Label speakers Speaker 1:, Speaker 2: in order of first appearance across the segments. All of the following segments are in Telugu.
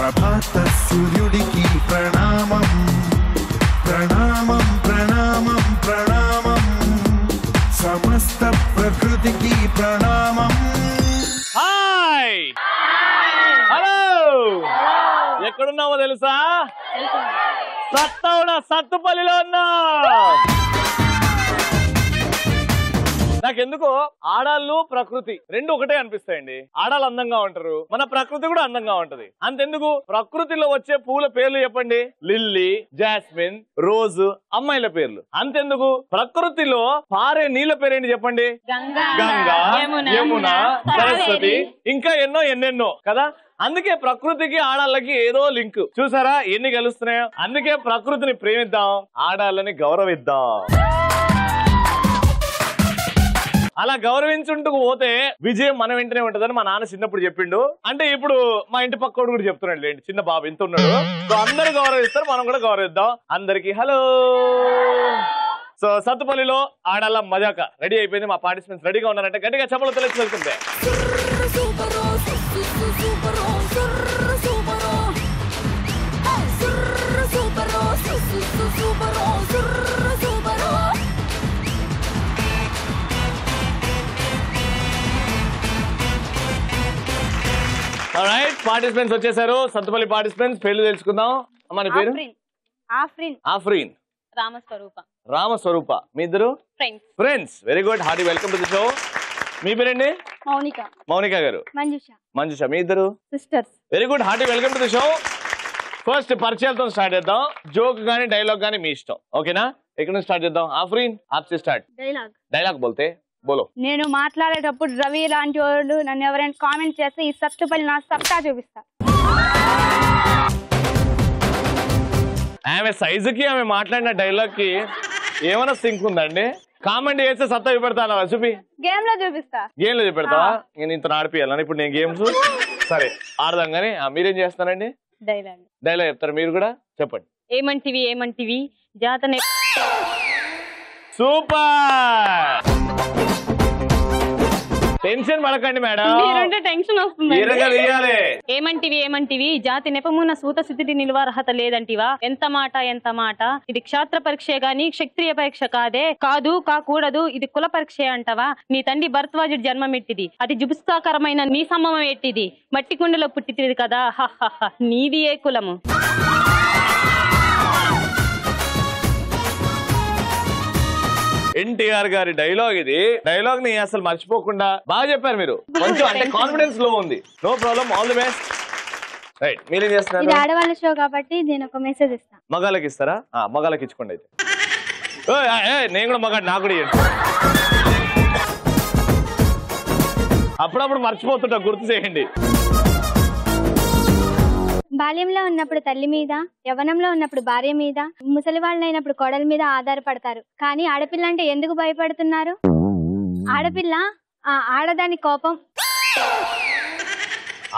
Speaker 1: ప్రభాత సూర్యుడికి ప్రణామం ప్రణామం ప్రణామం ప్రణామం సమస్త ప్రకృతికి ప్రణామం.
Speaker 2: హాయ్ హలో ఎక్కడున్నావో తెలుసా? సత్తుపల్లిలో ఉన్నా. నాకెందుకో ఆడాళ్ళు ప్రకృతి రెండు ఒకటే అనిపిస్తాయండి. ఆడాళ్ళు అందంగా ఉంటారు, మన ప్రకృతి కూడా అందంగా ఉంటది. అంతెందుకు ప్రకృతిలో వచ్చే పూల పేర్లు చెప్పండి. లిల్లీ, జాస్మిన్, రోజు అమ్మాయిల పేర్లు. అంతెందుకు ప్రకృతిలో పారే నీళ్ళ పేరేంటి చెప్పండి. గంగా, యమున, సరస్వతి, ఇంకా ఎన్నెన్నో కదా. అందుకే ప్రకృతికి ఆడాళ్ళకి ఏదో లింక్. చూసారా ఎన్ని కలుస్తున్నాయో. అందుకే ప్రకృతిని ప్రేమిద్దాం, ఆడాళ్ళని గౌరవిద్దాం. అలా గౌరవించుంటూ పోతే విజయం మన వెంటనే ఉంటదని మా నాన్న చిన్నప్పుడు చెప్పిండు. అంటే ఇప్పుడు మా ఇంటి పక్కోడు కూడా చెప్తున్నాడు లేండి, చిన్న బాబు ఇంత ఉన్నాడు. సో అందరు గౌరవిస్తారు, మనం కూడా గౌరవిద్దాం. అందరికి హలో. సో సత్తుపల్లిలో ఆడాల మజాక రెడీ అయిపోయింది. మా పార్టిసిపెంట్స్ రెడీగా ఉన్నారంటే గట్టిగా చెప్పలు తెలిసి వెళ్తుంది. పార్టిసిపెంట్స్ వచ్చేసారు. సత్తుపల్లి పార్టిసిపెంట్స్ పేర్లు తెలుసుకుందాం. అమ్మ పేరు? ఆఫ్రీన్, రామస్వరూప. మీ ఇద్దరు friends. Very good, hearty welcome to the show. మీ పేరండి? మౌనిక గారు. మంజుష. మీ ఇద్దరు sisters. Very good, hearty welcome to the show. First పరిచయాలతో స్టార్ట్ చేద్దాం. జోక్ గానీ డైలాగ్ గానీ మీ ఇష్టం, ఓకేనా? ఎక్కడ నుంచి స్టార్ట్ చేద్దాం? ఆఫ్రీన్ ఆప్సే స్టార్ట్. డైలాగ్ బోల్తే బోలో.
Speaker 3: నేను మాట్లాడేటప్పుడు రవి లాంటి వాళ్ళు నన్ను ఎవరైనా కామెంట్ చేస్తే ఈ సత్తుపల్లి నా సత్తా చూపిస్తా.
Speaker 2: ఆమె సైజుకి ఆమె మాట్లాడిన డైలాగ్ కి ఏమైనా సింక్ ఉందండి? కామెంట్ చేస్తే సత్తా చూపెడతాను. చూపి.
Speaker 3: గేమ్ లో చూపిస్తా.
Speaker 2: గేమ్ లో చూపెడతావా? నేను ఇంత ఆడిపియాలని ఇప్పుడు నేను గేమ్స్. సరే ఆడదాం గానీ మీరేం చేస్తారండి? డైలాగ్ చెప్తారు మీరు కూడా, చెప్పండి.
Speaker 4: ఏమంటివి జాతనే.
Speaker 2: సూపర్. టెన్షన్ పడకండి మేడం,
Speaker 4: టెన్షన్ వస్తుంది. ఏమంటివి జాతి నెపమున సూత స్థితి నిలువార్హత లేదంటివా? ఎంత మాట. ఇది క్షాత్ర పరీక్ష గాని క్షత్రియ పరీక్ష కాదు కాకూడదు. ఇది కుల పరీక్ష అంటవా? నీ తండ్రి భరద్వాజుడి జన్మమెట్టిది, అది జుబుస్తాకరమైన నీ సంభవం ఎట్టిది. మట్టి కుండలో పుట్టితిది కదా, నీది ఏ కులము?
Speaker 2: ఎన్టీఆర్ గారి డైలాగ్ ఇది. డైలాగ్ ని అసలు మర్చిపోకుండా బాగా చెప్పారు మీరు. కొంచెం అంటే కాన్ఫిడెన్స్ లో ఉంది. No problem, all the best. Right, మీరేం చేస్తున్నారు?
Speaker 3: ఇది ఆడవాళ్ళ షో కాబట్టి నేను ఒక మెసేజ్ ఇస్తాను.
Speaker 2: మగాళ్ళకి ఇస్తారా? మగాళ్ళకి ఇచ్చుకోండి అయితే. నేను కూడా మగాడు, నాకు కూడా ఇవ్వండి. అప్పుడప్పుడు మర్చిపోతుంటా, గుర్తు చేయండి.
Speaker 3: బాల్యంలో ఉన్నప్పుడు తల్లి మీద, యవ్వనంలో ఉన్నప్పుడు భార్య మీద, ముసలి వాళ్ళైనప్పుడు కోడల మీద ఆధారపడతారు. కానీ ఆడపిల్ల అంటే ఎందుకు భయపడుతున్నారు? ఆడపిల్ల ఆడదాని కోపం.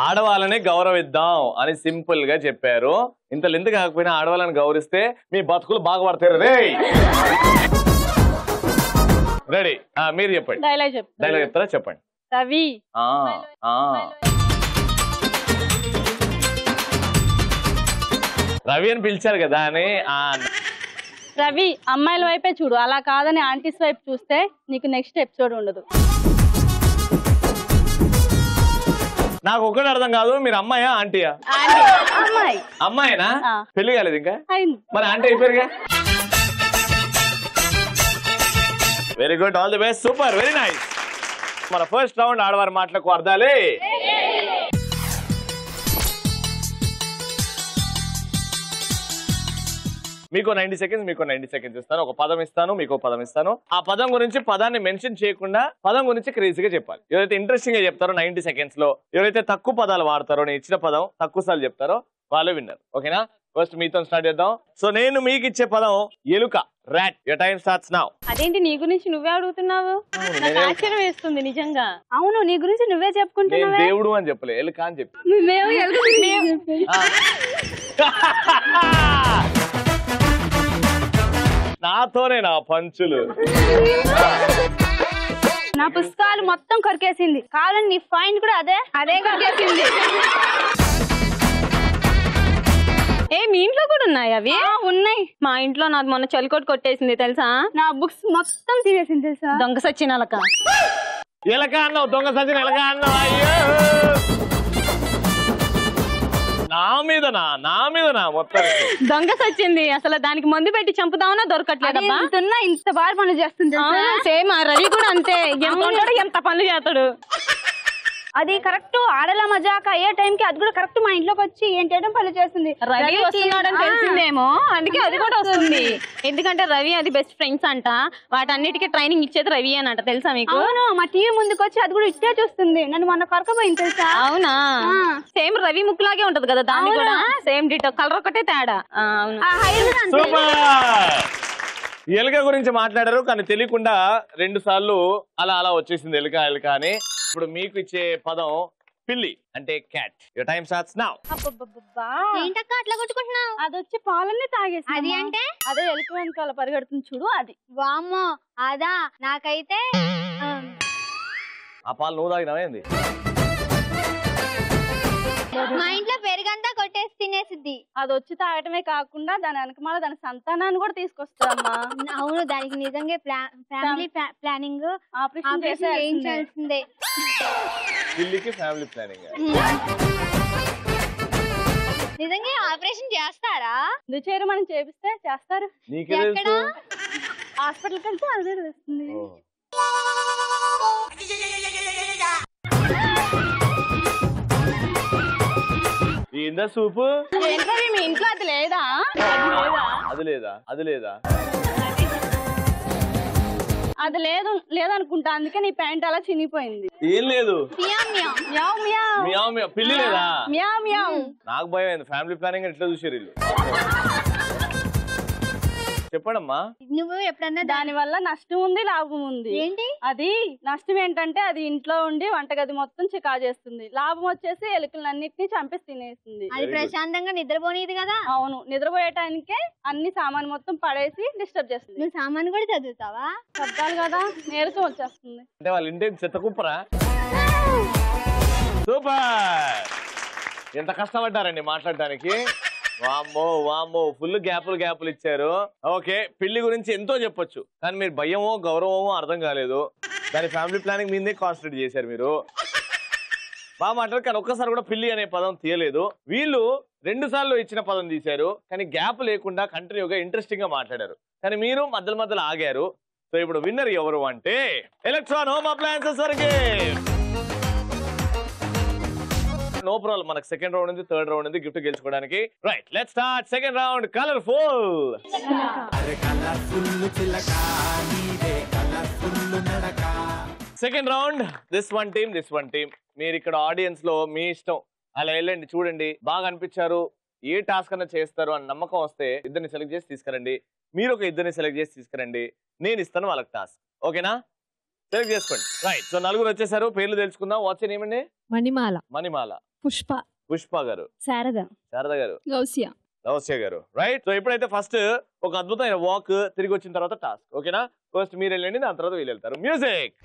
Speaker 2: ఆడవాళ్ళని గౌరవిద్దాం అని సింపుల్ గా చెప్పారు. ఇంత లెంత్ కాకపోయినా ఆడవాళ్ళని గౌరవిస్తే మీ బతుకులు బాగుపడతారు. రెడీ, మీరు చెప్పండి. డైలాగ్ చెప్తారా? చెప్పండి. రవి అని పిలిచారు కదా అని.
Speaker 4: రవి అమ్మాయిల వైపే చూడు, అలా కాదని ఆంటీస్ వైపు చూస్తే నీకు నెక్స్ట్ ఎపిసోడ్ ఉండదు.
Speaker 2: నాకు ఒకటి అర్థం కాదు, మీరు అమ్మాయా ఆంటీయా? అమ్మాయినా? పెళ్లి కాలేదు ఇంకా, మరి ఆంటీ అయిపోయారుగా. Very good, all the best, super, very nice. మన ఫస్ట్ రౌండ్ ఆడవారి మాటలకు అర్థాలే. మీకు 90 సెకండ్స్, మీకు 90 సెకండ్స్ ఇస్తాను. ఒక పదం ఇస్తాను, మీకు పదం ఇస్తాను. ఆ పదం గురించి పదాన్ని మెన్షన్ చేయకుండా పదం గురించి క్రేజీగా చెప్పాలి. ఎవరైతే ఇంట్రెస్టింగ్ గా చెప్తారో 90 సెకండ్స్ లో, ఎవరైతే తక్కువ పదాలు వాడతారో, నేను ఇచ్చిన పదం తక్కువ సార్లు చెప్తారో వాళ్ళే విన్నర్, ఓకేనా? ఫస్ట్ మీతో స్టార్ట్ చేద్దాం. సో నేను మీకు ఇచ్చే పదం ఎలుక, rat. Your time starts now.
Speaker 4: అదేంటి నీ గురించి నువ్వే అడుగుతున్నావు? నాకు ఆశ్చర్యం వేస్తుంది నిజంగా.
Speaker 3: అవును, నీ గురించి నువ్వే చెప్పుకుంటున్నావు.
Speaker 2: దేవుడు అని చెప్పలే, ఎలుక అని చెప్పి. నాతోనే నా పంచులు.
Speaker 3: నా పుస్తకాలు మొత్తం కొరికేసింది. కావాలని నీ ఫైన్ కూడా అదే కొరికేసింది.
Speaker 4: ఉన్నాయి అవి
Speaker 3: ఉన్నాయి.
Speaker 4: మా ఇంట్లో నాది మొన్న చలికోట్ కొట్టేసింది తెలుసా?
Speaker 3: నా బుక్స్ మొత్తం తీసేసింది తెలుసా?
Speaker 4: దొంగ సచ్చినలక.
Speaker 2: ఎలక అన్నావు, దొంగ సచిన ఎలక అన్నావు. అయ్యో నా మీదనా మొత్తం
Speaker 4: దొంగ సచ్చింది. అసలు దానికి మందు పెట్టి చంపుదామన్నా దొరకట్లేదబ్బా.
Speaker 3: ఇంత బాగా పనులు చేస్తుంది.
Speaker 4: సేమ్ రవి కూడా అంతే, ఎంత పనులు చేస్తాడు.
Speaker 3: అది కరెక్ట్ ఆడల మజాక అయ్యే టైంకి అది కూడా కరెక్ట్ మా ఇంట్లోకి వచ్చి ఏంటంటే పనులు చేస్తుంది.
Speaker 4: రవి వస్తున్నాడని తెలిసిందేమో, అందుకే అది కూడా వస్తుంది. ఎందుకంటే రవి అది బెస్ట్ ఫ్రెండ్స్ అంట, వాటన్నిటికీ ట్రైనింగ్ ఇచ్చేది రవి అని అంట. తెలుసా మీకు?
Speaker 3: అవును, మా టీవీ ముందుకు వచ్చి అది కూడా ఇట్టే చూస్తుంది. నన్ను మొన్న కొరకపోయింది తెలుసా?
Speaker 4: అవునా? సేమ్ రవి ముక్కులాగే ఉంటది కదా, దాన్ని కూడా సేమ్ డిటో, కలర్ ఒకటే తేడా. అవును.
Speaker 2: ఎలుక గురించి మాట్లాడారు కానీ తెలియకుండా 2 సార్లు అలా వచ్చేసింది ఎలుక ఎలుక అని. ఇప్పుడు మీకు ఇచ్చే పదం పిల్లి అంటే cat. Your time starts now.
Speaker 3: ఏంటక్క అట్లా కొట్టుకుంటున్నావు?
Speaker 4: అది వచ్చి పాలన్నీ తాగేసి.
Speaker 3: అది అంటే
Speaker 4: అదే ఎలుక వెనకాల పరిగెడుతుంది చూడు, అది.
Speaker 3: వామ్మో అదా? నాకైతే
Speaker 2: ఆ పాలు నువ్వు తాగినావేంది?
Speaker 3: మా ఇంట్లో పెరుగంతా కొట్టేసి తినేసిద్ది.
Speaker 4: అది వచ్చి తాగటమే కాకుండా దాని వెనకమాల దాని సంతానాన్ని కూడా తీసుకొస్తామా.
Speaker 3: అవును, దానికి నిజంగా ఫ్యామిలీ ప్లానింగ్ ఆపరేషన్ చేయించాల్సిందే.
Speaker 2: పిల్లికి ఫ్యామిలీ ప్లానింగ్
Speaker 3: నిజంగా ఆపరేషన్ చేస్తారా?
Speaker 4: దుచేరు మనం చేపిస్తే చేస్తారు.
Speaker 2: నీకే తెలుసు?
Speaker 4: హాస్పిటల్కి వెళ్తే అదే తెలుస్తుంది.
Speaker 2: ఏందా సూపు?
Speaker 4: మీ ఇంట్లో అది లేదా?
Speaker 2: అది లేదా
Speaker 4: అది లేదనుకుంటా, అందుకే నీ ప్యాంట్ అలా చినిగిపోయింది.
Speaker 2: ఏం లేదు. పిల్లి లేదా? నాకు భయం అయింది. ఫ్యామిలీ ప్లానింగ్ ఎట్లా చూసారు వీళ్ళు? చెప్పడమ్మా.
Speaker 3: నువ్వు ఎప్పుడన్నా
Speaker 4: దాని వల్ల నష్టం ఉంది, లాభం ఉంది.
Speaker 3: ఏంటి
Speaker 4: అది? నష్టం ఏంటంటే అది ఇంట్లో ఉండి వంటగది మొత్తం చికా చేస్తుంది. లాభం వచ్చేసి ఎలుకలన్నిటిని చంపేసి తినేస్తుంది.
Speaker 3: అది ప్రశాంతంగా నిద్రపోనిది కదా.
Speaker 4: అవును, నిద్రపోయేటానికే అన్ని సామాన్ మొత్తం పడేసి డిస్టర్బ్ చేస్తుంది.
Speaker 3: నువ్వు సామాన్ కూడా చదువుతావా?
Speaker 4: శబ్దాలు కదా, నీరసం వచ్చేస్తుంది.
Speaker 2: అంటే వాళ్ళ ఇంటి చెత్త కుప్పరా? సూపర్. ఎంత కష్టపడ్డారండి మాట్లాడడానికి. వామ్మో ఫుల్ గ్యాపులు ఇచ్చారు. ఓకే, పిల్లి గురించి ఎంతో చెప్పొచ్చు కానీ మీరు భయమో గౌరవమో అర్థం కాలేదు. దాని ఫ్యామిలీ ప్లానింగ్ మీదే కాన్సన్ట్రేట్ చేశారు మీరు. బాగా మాట్లాడారు కానీ ఒక్కసారి కూడా పిల్లి అనే పదం తీయలేదు. వీళ్ళు 2 సార్లు ఇచ్చిన పదం తీశారు కానీ గ్యాప్ లేకుండా కంటిన్యూగా ఇంట్రెస్టింగ్ గా మాట్లాడారు. కానీ మీరు మధ్యలో ఆగారు. సో ఇప్పుడు విన్నర్ ఎవరు అంటే ఎలక్ట్రాన్ హోమ్ అప్లయన్సెస్ వరకే. నో ప్రాబ్లం, మనకు సెకండ్ రౌండ్ ఉంది, థర్డ్ రౌండ్ ఉంది గిఫ్ట్ గెలుచుకోవడానికి. Right, let's start second round. Colourful. Second round this one team. మీరు ఇక్కడ ఆడియన్స్ లో మీ ఇష్టం అలా వెళ్ళండి, చూడండి. బాగా అనిపించారు, ఏ టాస్క్ అన్నా చేస్తారు అని నమ్మకం వస్తే ఇద్దరిని సెలెక్ట్ చేసి తీసుకురండి. మీరు ఒక ఇద్దరిని సెలెక్ట్ చేసి తీసుకురండి, నేను ఇస్తాను వాళ్ళకి టాస్క్. ఓకేనా? సెలెక్ట్ చేసుకోండి. రైట్, సో 4 వచ్చేసారు. పేర్లు తెలుసుకుందాం. వాట్స్ నేమ్ అండి? మణిమాల, పుష్ప గారు, శారద గారు, గౌసియా గారు. రైట్, సో ఇప్పుడైతే ఫస్ట్ ఒక అద్భుతమైన వాక్, తిరిగి వచ్చిన తర్వాత టాస్క్. ఓకేనా? ఫస్ట్ మీరు వెళ్ళండి, దాని తర్వాత వీళ్ళు వెళ్తారు. మ్యూజిక్.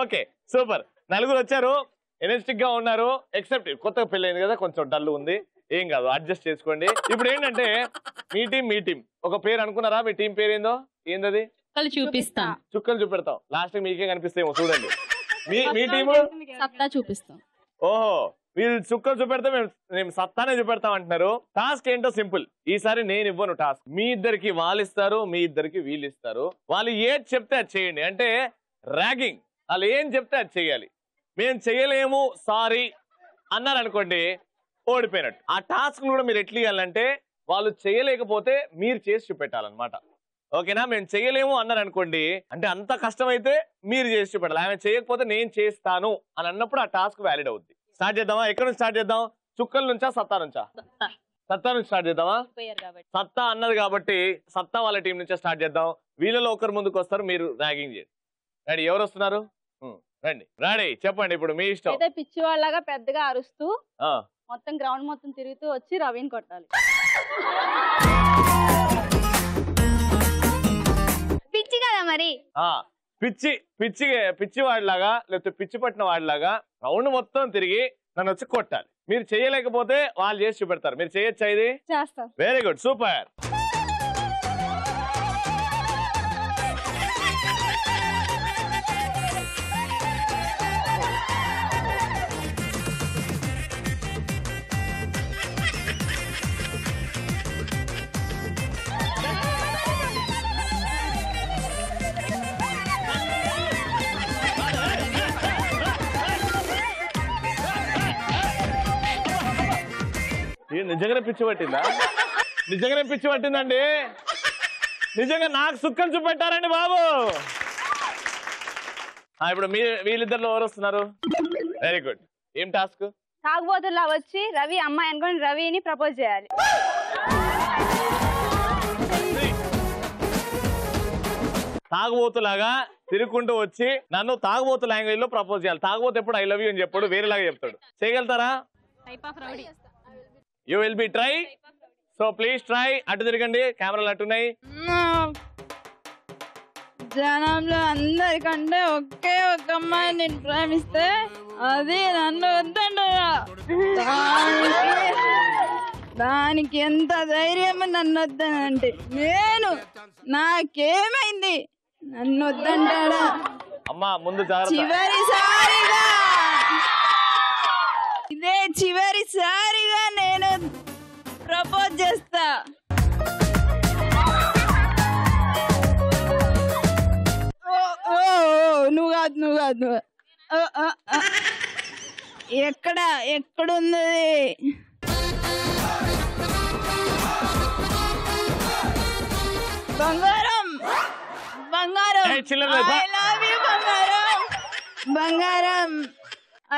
Speaker 2: Okay, super. 4 వచ్చారు, ఎనర్జెటిక్ గా ఉన్నారు. ఎక్సెప్ట్ కొత్తగా పెళ్ళైంది కదా, కొంచెం డల్ ఉంది. ఏం కాదు, అడ్జస్ట్ చేసుకోండి. ఇప్పుడు ఏంటంటే మీ టీం ఒక పేరు అనుకున్నారా? మీ టీం పేరు ఏందది? చుక్కలు చూపెడతాం. లాస్ట్ మీకే కనిపిస్తాయేమో, చూడండి. మీ టీము
Speaker 4: సత్తా చూపిస్తాం.
Speaker 2: ఓహో, వీళ్ళు చుక్కలు చూపెడితే మేము సత్తానే చూపెడతాం అంటున్నారు. టాస్క్ ఏంటో సింపుల్. ఈసారి నేను ఇవ్వను టాస్క్. మీ ఇద్దరికి వాళ్ళు ఇస్తారు, మీ ఇద్దరికి వీళ్ళు ఇస్తారు. వాళ్ళు ఏది చెప్తే అది చేయండి. అంటే ర్యాగింగ్. వాళ్ళు ఏం చెప్తే అది చెయ్యాలి. మేము చెయ్యలేము సారీ అన్నారు అనుకోండి, ఓడిపోయినట్టు. ఆ టాస్క్ కూడా మీరు ఎట్లా ఇవ్వాలంటే వాళ్ళు చేయలేకపోతే మీరు చేసి చూపెట్టాలన్నమాట. ఓకేనా? మేము చేయలేము అన్నారు అనుకోండి, అంటే అంత కష్టమైతే మీరు చేసి చూపెట్టాలి. ఆమె చేయకపోతే నేను చేస్తాను అని అన్నప్పుడు ఆ టాస్క్ వ్యాలిడ్ అవుద్ది. స్టార్ట్ చేద్దామా? ఎక్కడి నుంచి స్టార్ట్ చేద్దాం? చుక్కల నుంచా సత్తా నుంచా? సత్తా నుంచి స్టార్ట్ చేద్దామా? సత్తా అన్నది కాబట్టి సత్తా వాళ్ళ టీం నుంచే స్టార్ట్ చేద్దాం. వీళ్ళలో ఒకరు ముందుకు వస్తారు, మీరు ర్యాగింగ్ చేయండి. రెడీ? ఎవరు వస్తున్నారు? రండి. రెడీ? చెప్పండి. ఇప్పుడు మీ ఇష్టం.
Speaker 5: అయితే పిచ్చి వాళ్ళగా పెద్దగా అరుస్తూ మొత్తం గ్రౌండ్ మొత్తం తిరుగుతూ వచ్చి రవిని కొట్టాలి.
Speaker 3: పిచ్చి కదా మరి.
Speaker 2: పిచ్చి వాడిలాగా లేకపోతే పిచ్చి పట్టిన వాడిలాగా రౌండ్ మొత్తం తిరిగి నన్ను వచ్చి కొట్టాలి. మీరు చేయలేకపోతే వాళ్ళు చేసి చూపెడతారు. మీరు చేయొచ్చా? ఇది
Speaker 5: చేస్తాం.
Speaker 2: Very good, super. నిజంగానే పిచ్చి పట్టిందా? నిజంగానే పిచ్చి పట్టిందండి. నిజంగా నాకు సుక్కలు చూపెట్టారండి బాబు. ఇప్పుడు వీళ్ళిద్దరిలో ఎవరు వస్తున్నారు? Very good. ఏం టాస్క్?
Speaker 5: తాగుబోతులా వచ్చి రవి అమ్మాయి అనుకుని రవిని ప్రపోజ్ చేయాలి.
Speaker 2: తాగుబోతులాగా తిరుగుకుంటూ వచ్చి నన్ను తాగుబోతు లాంగ్వేజ్ లో ప్రపోజ్ చేయాలి. తాగుబోతు ఎప్పుడు ఐ లవ్ యూ అని చెప్పాడు, వేరేలాగా చెప్తాడు. చేయగలుగుతారా? You will be try. So please try. అటు తిరగండి, కెమెరాలు అట్టున్నాయి.
Speaker 5: జనంలో అందరికంటే ఒకే ఒక అమ్మాయి నేను ప్రేమిస్తే అది నన్ను వద్దంటారా? దానికి ఎంత ధైర్యం నన్ను వద్దనంటే? నేను నాకేమైంది? నన్ను వద్దంటాడా?
Speaker 2: అమ్మా ముందు జాగ్రత్త.
Speaker 5: చివరిసారిగా, ఇదే చివరిసారిగా నేను ప్రపోజ్ చేస్తా. నువ్వు కాదు. ఎక్కడుంది? బంగారం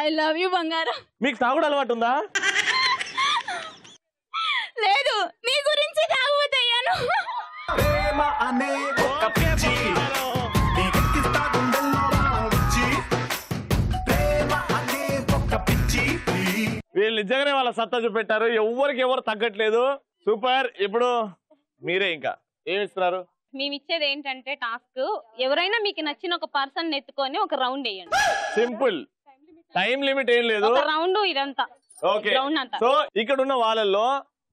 Speaker 5: ఐ లవ్ యూ బంగారం.
Speaker 2: మీకు తాగుడు అలవాటు ఉందా?
Speaker 5: లేదు, నీ గురించి తాగుతాను.
Speaker 2: వీళ్ళు నిజంగానే వాళ్ళ సత్తా చూపెట్టారు. ఎవరికి ఎవరు తగ్గట్లేదు. సూపర్. ఇప్పుడు మీరే ఇంకా ఏమి ఇస్తున్నారు?
Speaker 4: మేము ఇచ్చేది ఏంటంటే టాస్క్, ఎవరైనా మీకు నచ్చిన ఒక పర్సన్ ఎత్తుకొని ఒక రౌండ్ వేయండి.
Speaker 2: సింపుల్. టైం లిమిట్ ఏం లేదు.
Speaker 4: రౌండ్ ఇదంతా.
Speaker 2: ఓకే. సో ఇక్కడ ఉన్న వాళ్ళల్లో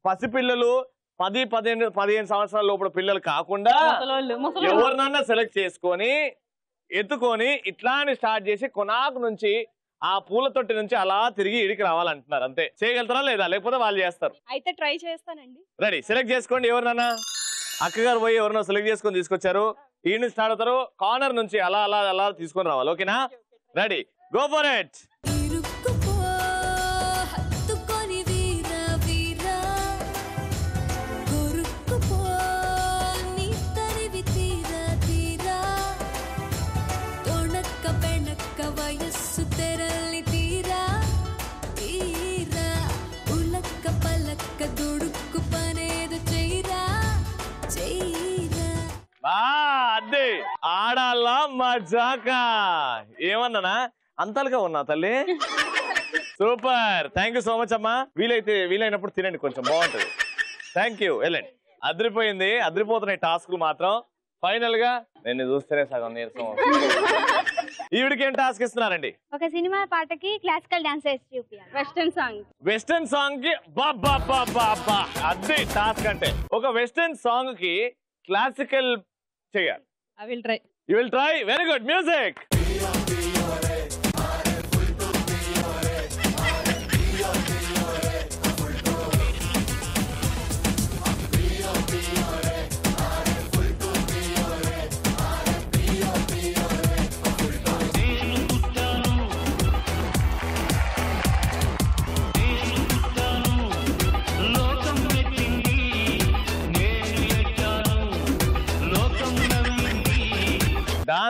Speaker 2: పసిపిల్లలు 10-15 సంవత్సరాల లోపల పిల్లలు కాకుండా ఎవరినన్నా సెలెక్ట్ చేసుకొని ఎత్తుకొని ఇట్లా స్టార్ట్ చేసి కొనాకు నుంచి ఆ పూల తొట్టి నుంచి అలా తిరిగి ఇడికి రావాలంటున్నారు. అంతే. చేయగలుగుతారా లేదా? లేకపోతే వాళ్ళు చేస్తారు.
Speaker 5: అయితే ట్రై చేస్తానండి.
Speaker 2: రెడీ? సెలెక్ట్ చేసుకోండి. ఎవరినన్నా అక్కగారు పోయి ఎవరినో సెలెక్ట్ చేసుకొని తీసుకొచ్చారు. ఈ నుంచి స్టార్ట్ అవుతారు. కార్నర్ నుంచి అలా అలా అలా తీసుకొని రావాలి. ఓకేనా? రెడీ? Go for it. అదే ఆడాలా మజాకా. ఏమన్నానా? అంతలుగా ఉన్నా తల్లి. Super. Thank you so much అమ్మా. వీలైనప్పుడు తినండి, కొంచెం బాగుంటది. Thank you. వెళ్ళండి. అదిరిపోయింది. అదిరిపోతున్నాయి టాస్క్లు మాత్రం. ఫైనల్ గా నేను చూస్తేనే సగం నీరసం. ఈవిడికి ఏం టాస్క్ ఇస్తున్నారండి?
Speaker 3: ఒక సినిమా పాటకి క్లాసికల్ డాన్స్ వేసి చూపించాలి.
Speaker 2: వెస్టర్న్ సాంగ్ కి అదే టాస్క్ అంటే. ఒక వెస్టర్న్ సాంగ్ కి క్లాసికల్ చేయాలి.
Speaker 5: I will try.
Speaker 2: You will try? Very good. Music.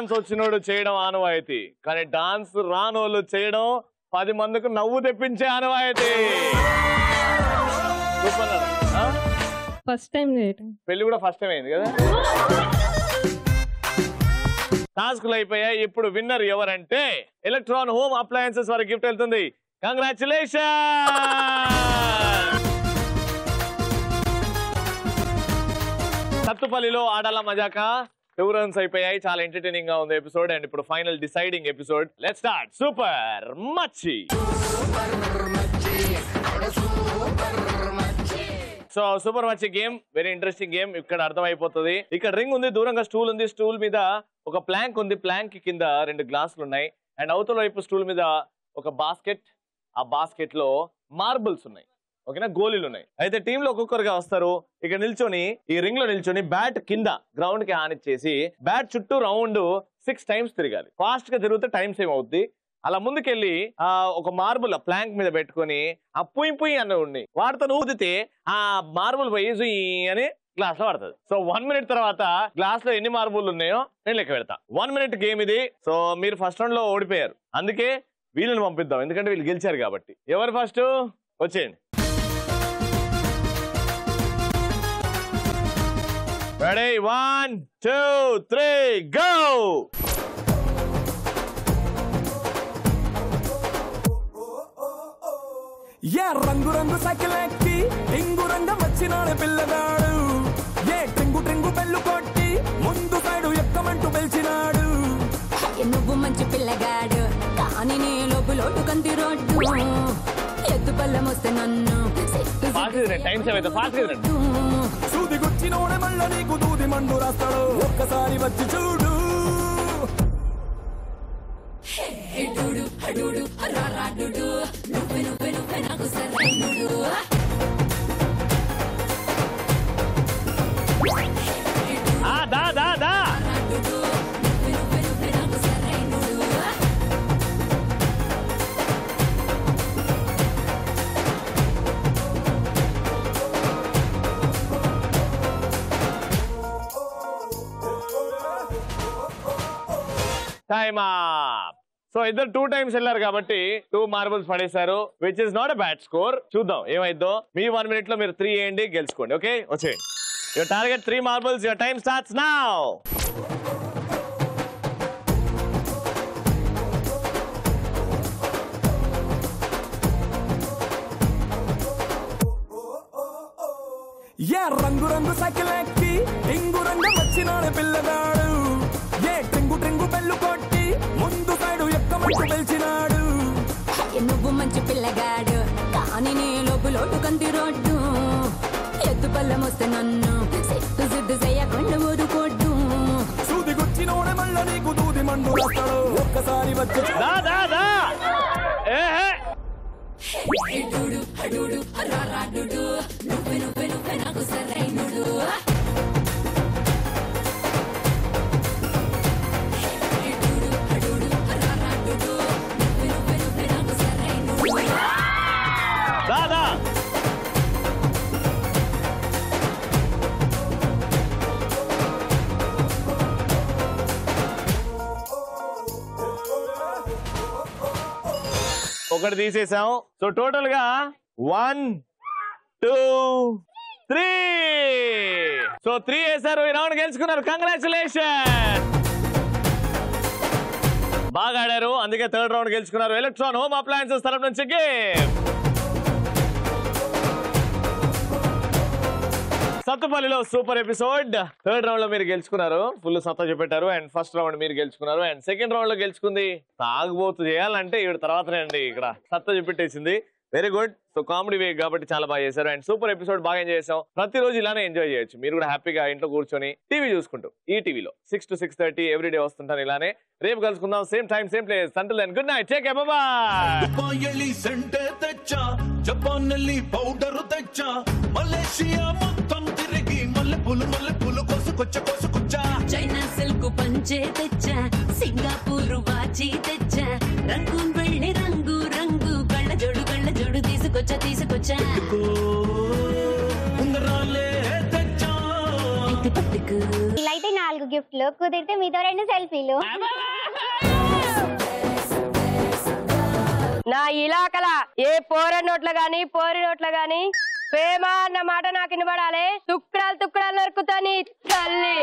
Speaker 2: Dance వచ్చినోడు చేయడం ఆనవాయితీ, కానీ డాన్స్ రానోళ్ళు చేయడం 10 మందికి నవ్వు తెప్పించే ఆనవాయితీ.
Speaker 6: ఫస్ట్ టైం చేయటం,
Speaker 2: పెళ్లి కూడా ఫస్ట్ టైం అయింది కదా. టాస్క్లు అయిపోయాయి. ఇప్పుడు విన్నర్ ఎవరంటే ఎలక్ట్రాన్ హోమ్ అప్లయన్సెస్ వారి గిఫ్ట్ వెళ్తుంది. కంగ్రాచులేషన్. సత్తుపల్లిలో ఆడాల మజాక 2 రన్స్ అయిపోయాయి. చాలా ఎంటర్టైనింగ్ గా ఉంది ఎపిసోడ్. అండ్ ఇప్పుడు final deciding episode. Let's start. Super మచ్చి. సో సూపర్ మచ్చి గేమ్ వెరీ ఇంట్రెస్టింగ్ గేమ్. ఇక్కడ అర్థమైపోతుంది. ఇక్కడ రింగ్ ఉంది, దూరంగా స్టూల్ ఉంది, స్టూల్ మీద ఒక ప్లాంక్ ఉంది, ప్లాంక్ కింద 2 గ్లాసులు ఉన్నాయి. అండ్ అవతల వైపు స్టూల్ మీద ఒక బాస్కెట్, ఆ బాస్కెట్ లో మార్బుల్స్ ఉన్నాయి, ఓకేనా, గోళీలు ఉన్నాయి. అయితే టీమ్ లో ఒక్కొక్కరుగా వస్తారు. ఇక్కడ నిల్చొని ఈ రింగ్ లో నిల్చొని బ్యాట్ కింద గ్రౌండ్ కి ఆనిచ్చేసి బ్యాట్ చుట్టూ రౌండ్ 6 టైమ్స్ తిరగాలి. ఫాస్ట్ గా తిరిగితే టైం సేవ్ అవుద్ది. అలా ముందుకెళ్ళి ఒక మార్బుల్ ప్లాంక్ మీద పెట్టుకుని ఆ పుయ్ పుయ్ అన్న ఉండి వాటితో ఊదితే ఆ మార్బుల్ పోయి అని గ్లాస్ లో పడుతుంది. సో 1 మినిట్ తర్వాత గ్లాస్ లో ఎన్ని మార్బుల్ ఉన్నాయో నేను లెక్క పెడతా. 1 మినిట్ గేమ్ ఇది. సో మీరు ఫస్ట్ రౌండ్ లో ఓడిపోయారు, అందుకే వీళ్ళని పంపిద్దాం, ఎందుకంటే వీళ్ళు గెలిచారు కాబట్టి. ఎవరు ఫస్ట్ వచ్చేయండి. Ready? 1, 2, 3, go!
Speaker 7: ఏ రంగు రంగు సైకిల్ ఎక్కి టింగు రంగం వచ్చినాడు పిల్లగాడు. ఏ టింగు టింగు బెల్లు కొట్టి ముందు సైడు ఎక్కమంటూ పిలిచినాడు.
Speaker 8: నువ్వు మంచి పిల్లగాడు, కానీ నీ లోపు లోటు కంది రోడ్డు. ఎత్తు పళ్ళం వస్తే నన్ను
Speaker 7: సూది గుచ్చినోడే మళ్ళీ నీకు దూది మండు రాస్తాడు. ఒక్కసారి వచ్చి చూడు.
Speaker 2: దా దా దా. Time up. సో ఇద్దరు 2 టైమ్స్ వెళ్ళారు కాబట్టి 2 మార్బుల్స్ పడేశారు, which is not a bad score. చూద్దాం ఏమైందో. మీ 1 మినిట్ లో మీరు 3 వేయండి, గెలుచుకోండి. ఓకే, వచ్చేయండి. Your target 3 marbles. Your time starts now.
Speaker 7: ఏ రంగు రంగు సైకిల్ ఎక్కి టింగు రంగం వచ్చినాడు పిల్లగాడు. ఏ టింగు టింగు బెల్లు కొట్టి ముందు సైడు ఎక్కమంటూ పిలిచినాడు.
Speaker 8: నువ్వు మంచి పిల్లగాడు, కానీ నీ లోపు లోటు కంది రోడ్డు. ఎత్తు పళ్ళం వస్తే నన్ను సిట్టు సిద్దు చేయకుండా ఊరుకోడ్డు.
Speaker 7: సూది గుచ్చినోడే మళ్ళీ నీకు దూది మండు రాస్తాడు. ఒక్కసారి వచ్చి
Speaker 2: దా దా దా. దాదా ఒకటి తీసేసాం. సో టోటల్ గా 1, 2, 3. సో 3 వేసారు. ఈ రౌండ్ గెలుచుకున్నారు. కంగ్రాచులేషన్. బాగా ఆడారు, అందుకే 3rd రౌండ్ గెలుచుకున్నారు. ఎలక్ట్రాన్ హోమ్ అప్లయన్సెస్ తరఫు నుంచి గేమ్. సత్తుపల్లిలో సూపర్ ఎపిసోడ్. 3rd రౌండ్ లో మీరు గెలుచుకున్నారు, ఫుల్ సత్తా చూపెట్టారు. అండ్ 1st రౌండ్ మీరు గెలుచుకున్నారు. అండ్ 2nd రౌండ్ లో గెలుచుకుంది తాగుబోతు చేయాలంటే ఈవిడ తర్వాతనే అండి ఇక్కడ సత్తా చూపెట్టేసింది. Very good. So comedy way కాబట్టి చాలా బాగా చేశారు. అండ్ సూపర్ ఎపిసోడ్ బాగా ఎంజాయ్ చేసాం. ప్రతిరోజు ఇలానే ఎంజాయ్ చేయొచ్చు. మీరు కూడా హ్యాపీగా ఇంట్లో కూర్చొని టీవీ చూసుకుంటూ ఈ టీవీలో 6 to 6:30 ఎవ్రీడే వస్తుంటారు ఇలానే. రేపు కలుసుకుందాం, same time same place. Until then good night, take care, bye bye.
Speaker 1: Dubai scent తెచ్చా, జపాన్ పౌడర్ తెచ్చా, మలేషియా మొత్తం తిరిగి మల్లె పూలు కోసుకొచ్చా.
Speaker 8: చైనా సిల్క్ పంచే తెచ్చా, సింగపూర్ వాచి తెచ్చా, రంగూన్ వెళ్ళి రంగు రంగు కళ్ళ జోడు తీసుకొచ్చా.
Speaker 1: ఉంగరాలే తెచ్చా.
Speaker 3: ఇలా అయితే 4 గిఫ్ట్లు, కుదిరితే మీతో 2 సెల్ఫీలు.
Speaker 9: నా ఇలాకల ఏ పోర నోట్ల గాని పోరి నోట్ల గాని ప్రేమ అన్న మాట నాకు వినబడాలి. తుక్కడాలు తుక్కడాలు నరుకుతా నీ తల్లి.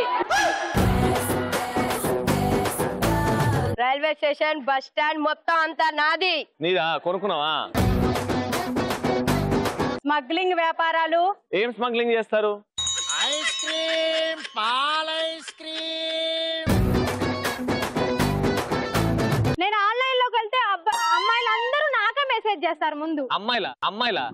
Speaker 9: రైల్వే స్టేషన్, బస్ స్టాండ్ మొత్తం అంతా నాది.
Speaker 2: నీదా? కొనుక్కున్నావా?
Speaker 9: స్మగ్లింగ్ వ్యాపారాలు.
Speaker 2: ఏం స్మగ్లింగ్ చేస్తారు?
Speaker 10: ఐస్ క్రీమ్, పాల ఐస్ క్రీమ్.
Speaker 3: నేను ఆన్లైన్ లోకి వెళ్తే అమ్మాయిలు అందరూ నాకే మెసేజ్ చేస్తారు ముందు.
Speaker 2: అమ్మాయిలా?